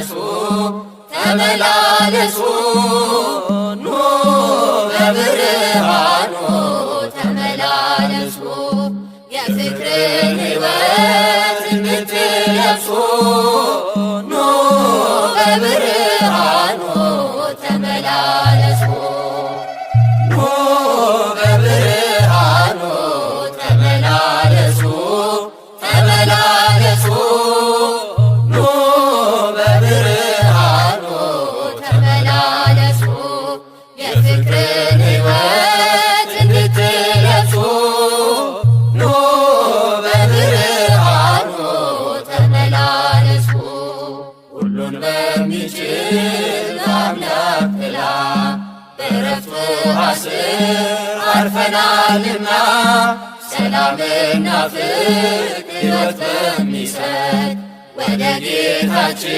ተመላለሱ ተመላለሱ ኑ በብርሃኑ ተመላለሱ የፍቅርን ሕይወት እንድትለብሱ ኑ በብርሃኑ ተመላለሱ ኑ በብርሃኑ ተመላለሱ ተመላለሱ ኑ በብርሃኑ ተመላለሱ የፍቅርን ሕይወት እንድትለብሱ ኑ በብርሃኑ ተመላለሱ ሁሉን በሚችል አምላክ ጥላ በዕረፍቱ ስር አርፈናልና ሰላምና ፍቅር ሕይወት በሚሰጥ ወደ ጌታችን